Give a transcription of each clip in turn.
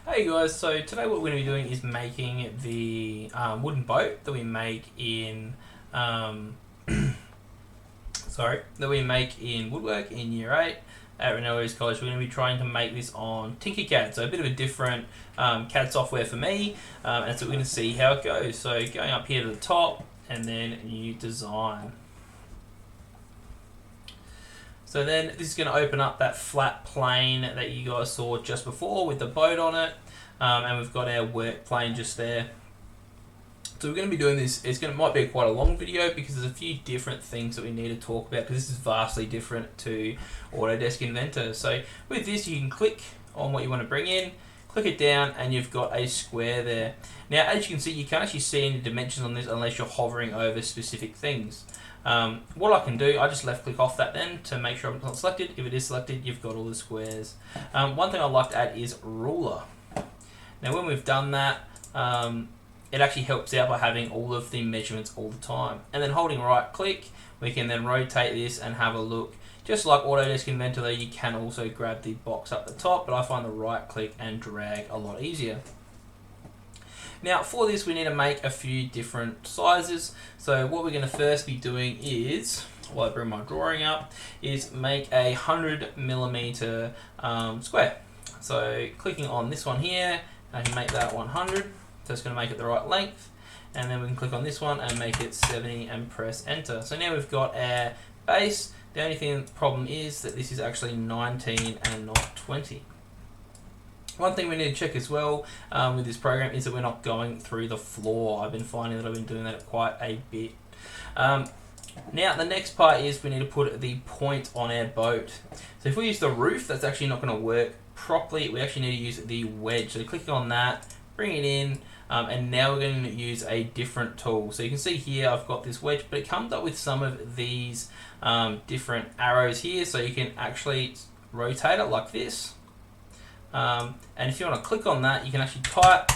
Hey guys, so today what we're going to be doing is making the wooden boat that we make in um, Woodwork in Year 8 at Reynolds East College. We're going to be trying to make this on Tinkercad, so a bit of a different CAD software for me, and so we're going to see how it goes. So going up here to the top and then new design. So then this is going to open up that flat plane that you guys saw just before with the boat on it, and we've got our work plane just there. So we're going to be doing this. Might be quite a long video because there's a few different things that we need to talk about because this is vastly different to Autodesk Inventor. So with this, you can click on what you want to bring in, click it down, and you've got a square there. Now, as you can see, you can't actually see any dimensions on this unless you're hovering over specific things. What I can do, I just left click off that then to make sure it's not selected. If it is selected, you've got all the squares. One thing I like to add is ruler. Now when we've done that, it actually helps out by having all of the measurements all the time. And then holding right click, we can then rotate this and have a look. Just like Autodesk Inventor though, you can also grab the box up the top, but I find the right click and drag a lot easier. Now for this we need to make a few different sizes. So what we're going to first be doing is, while I bring my drawing up, is make a 100mm square. So clicking on this one here, I can make that 100, so it's going to make it the right length. And then we can click on this one and make it 70 and press enter. So now we've got our base. The only problem is that this is actually 19 and not 20. One thing we need to check as well with this program is that we're not going through the floor. I've been finding that I've been doing that quite a bit. Now the next part is we need to put the point on our boat. So if we use the roof, that's actually not going to work properly. We actually need to use the wedge. So clicking on that, bring it in, and now we're going to use a different tool. So you can see here I've got this wedge, but it comes up with some of these different arrows here, so you can actually rotate it like this. And if you want to click on that, you can actually type,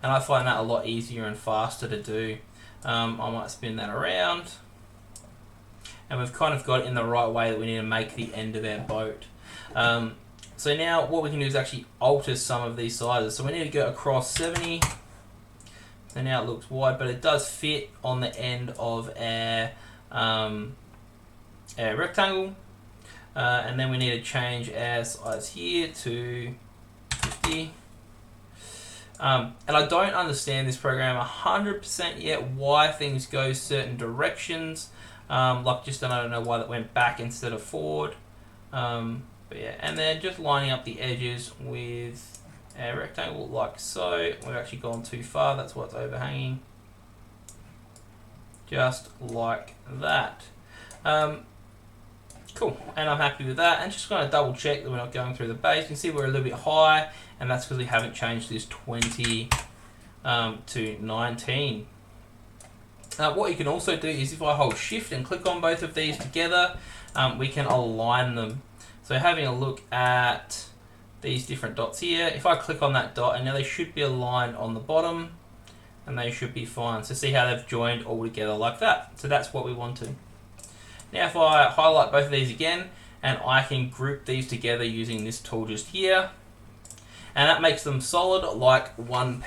and I find that a lot easier and faster to do. I might spin that around, and we've kind of got it in the right way that we need to make the end of our boat. So now what we can do is actually alter some of these sizes. So we need to go across 70. So now it looks wide, but it does fit on the end of our rectangle. And then we need to change our size here to 50. And I don't understand this program 100% yet, why things go certain directions. Like just I don't know why that went back instead of forward. But yeah, and then just lining up the edges with our rectangle like so. We've actually gone too far, that's why it's overhanging. Just like that. Cool, and I'm happy with that. And just going to double check that we're not going through the base. You can see we're a little bit high, and that's because we haven't changed this 20 to 19. What you can also do is if I hold shift and click on both of these together, we can align them. So having a look at these different dots here, if I click on that dot, and now they should be aligned on the bottom, and they should be fine. So see how they've joined all together like that. So that's what we want to. Now if I highlight both of these again, and I can group these together using this tool just here, and that makes them solid like one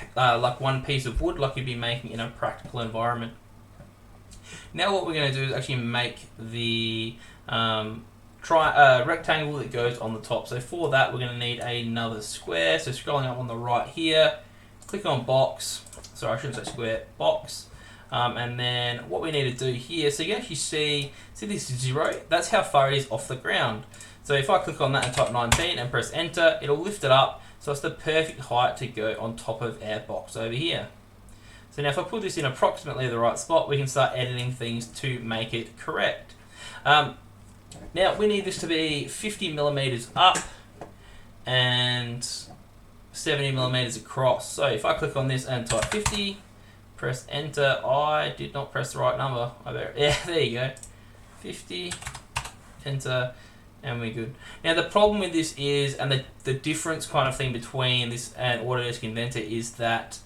piece of wood, like you'd be making in a practical environment. Now what we're going to do is actually make the rectangle that goes on the top. So for that we're going to need another square. So scrolling up on the right here, click on box. Sorry, I shouldn't say square, box. And then what we need to do here, so you can actually see this is 0, that's how far it is off the ground. So if I click on that and type 19 and press enter, it'll lift it up, so it's the perfect height to go on top of our box over here. So now if I put this in approximately the right spot, we can start editing things to make it correct. Now we need this to be 50mm up and 70mm across. So if I click on this and type 50, press enter. I did not press the right number. Yeah, there you go. 50, enter, and we're good. Now the problem with this is, and the difference kind of thing between this and Autodesk Inventor is that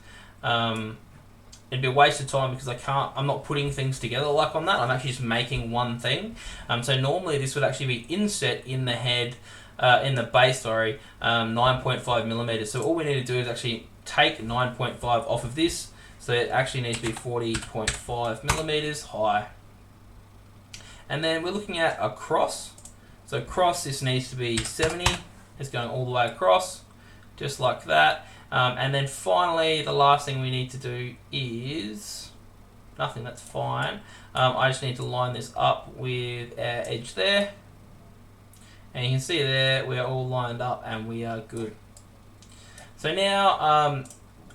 it'd be a waste of time because I'm not putting things together like on that. I'm actually just making one thing. So normally this would actually be inset in the head in the base, sorry, 9.5 millimeters. So all we need to do is actually take 9.5 off of this. So it actually needs to be 40.5 millimeters high. And then we're looking at a cross. So cross, this needs to be 70. It's going all the way across, just like that. And then finally, the last thing we need to do is nothing, that's fine. I just need to line this up with our edge there. And you can see there, we're all lined up and we are good. So now,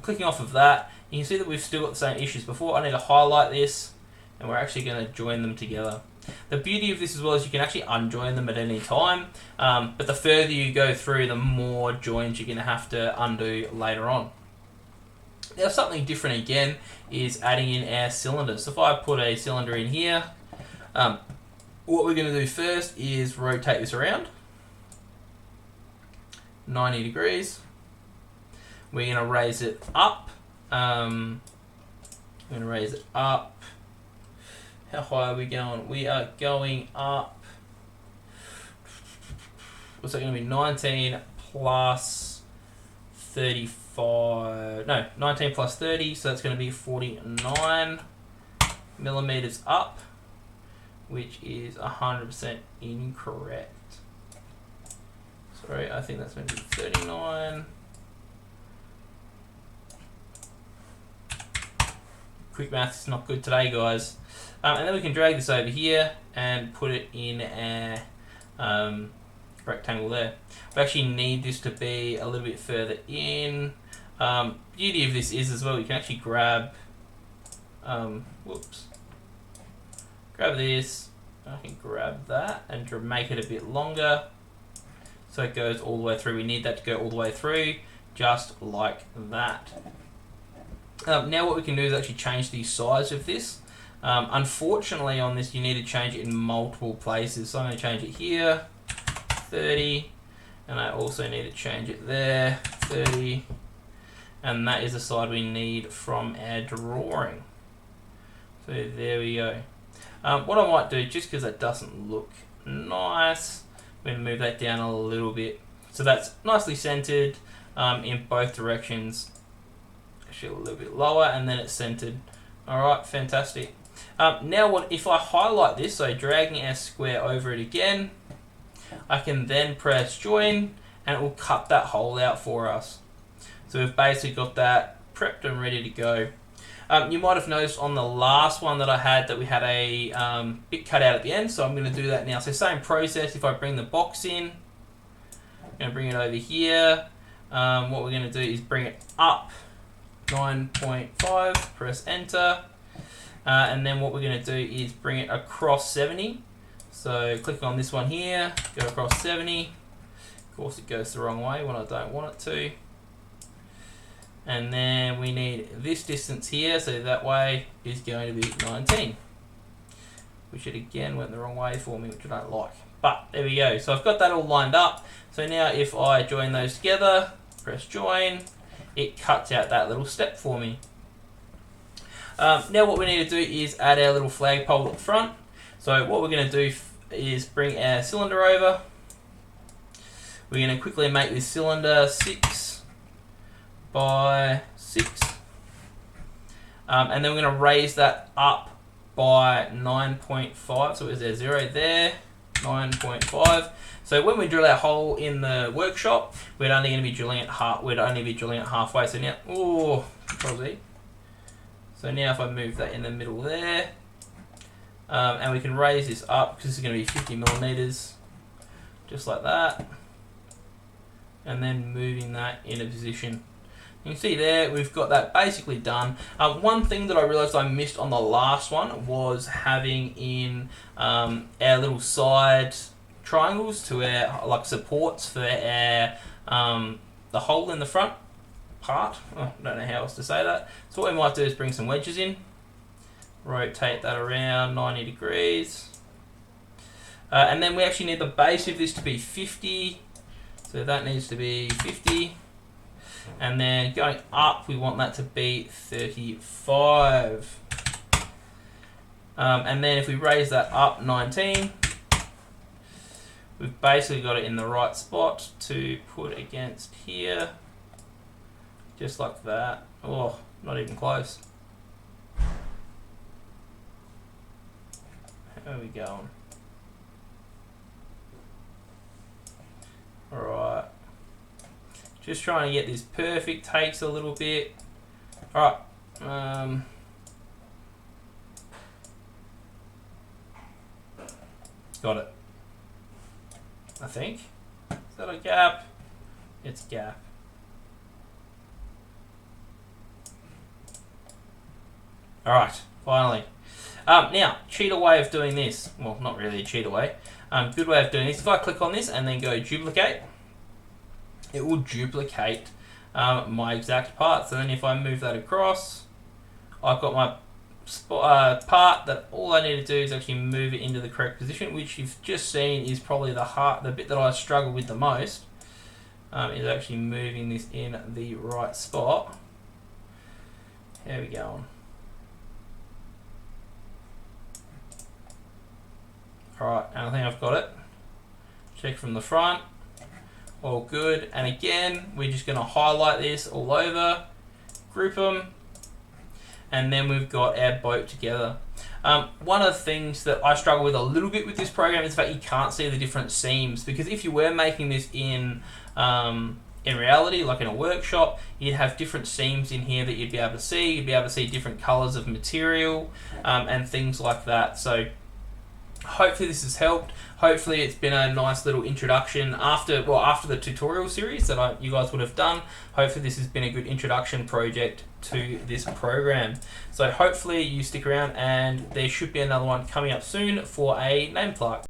clicking off of that, you can see that we've still got the same issues before. I need to highlight this, and we're actually going to join them together. The beauty of this as well is you can actually unjoin them at any time, but the further you go through, the more joins you're going to have to undo later on. Now something different again is adding in our cylinders. So if I put a cylinder in here, what we're going to do first is rotate this around 90 degrees. We're going to raise it up. I'm going to raise it up. How high are we going? We are going up. What's that going to be? 19 plus 35. No, 19 plus 30. So that's going to be 49 millimeters up, which is 100% incorrect. Sorry, I think that's going to be 39. Quick maths is not good today, guys. And then we can drag this over here and put it in our rectangle there. We actually need this to be a little bit further in. Beauty of this is as well, you can actually grab, grab this. I can grab that and make it a bit longer, so it goes all the way through. We need that to go all the way through, just like that. Now what we can do is actually change the size of this. Unfortunately on this you need to change it in multiple places. So I'm going to change it here, 30, and I also need to change it there, 30, and that is the side we need from our drawing. So there we go. What I might do, just because that doesn't look nice, I'm going to move that down a little bit. So that's nicely centered in both directions. Actually a little bit lower, and then it's centered. Alright, fantastic. Now what if I highlight this, so dragging our square over it again, I can then press join and it will cut that hole out for us. So we've basically got that prepped and ready to go. You might have noticed on the last one that I had that we had a bit cut out at the end, so I'm going to do that now. So same process. If I bring the box in, I'm going to bring it over here. What we're going to do is bring it up 9.5, press enter, and then what we're going to do is bring it across 70. So click on this one here, go across 70. Of course it goes the wrong way when I don't want it to. And then we need this distance here, so that way is going to be 19. Which it again went the wrong way for me, which I don't like. But there we go. So I've got that all lined up. So now if I join those together, press join, it cuts out that little step for me. Now what we need to do is add our little flagpole at the front. So what we're going to do is bring our cylinder over. We're going to quickly make this cylinder 6 by 6. And then we're going to raise that up by 9.5. So is there 0 there? 9.5. So when we drill our hole in the workshop, we're only going to be drilling it halfway. So now, Control Z. So now if I move that in the middle there, and we can raise this up because this is going to be 50 millimeters, just like that, and then moving that in a position. You can see there we've got that basically done. One thing that I realized I missed on the last one was having in our little side triangles to our like supports for our the hole in the front part. I don't know how else to say that. So what we might do is bring some wedges in, rotate that around 90 degrees, and then we actually need the base of this to be 50, so that needs to be 50, and then going up we want that to be 35, and then if we raise that up 19, we've basically got it in the right spot to put against here. Just like that. Oh, not even close. How are we going? Alright. Just trying to get this perfect. Takes a little bit. Alright. Got it. I think. Is that a gap? It's gap. Alright, finally. Now, cheater way of doing this. Well, not really a cheater way. Good way of doing this. If I click on this and then go duplicate, it will duplicate my exact part. So then if I move that across, I've got my part that all I need to do is actually move it into the correct position, which you've just seen is probably the bit that I struggle with the most, is actually moving this in the right spot. How we going? Alright, and I think I've got it. Check from the front. All good. And again, we're just going to highlight this all over, group them, and then we've got our boat together. One of the things that I struggle with a little bit with this program is that you can't see the different seams, because if you were making this in reality, like in a workshop, you'd have different seams in here that you'd be able to see. You'd be able to see different colors of material and things like that. So hopefully this has helped. Hopefully it's been a nice little introduction after the tutorial series that you guys would have done. Hopefully this has been a good introduction project to this program. So hopefully you stick around, and there should be another one coming up soon for a name plaque.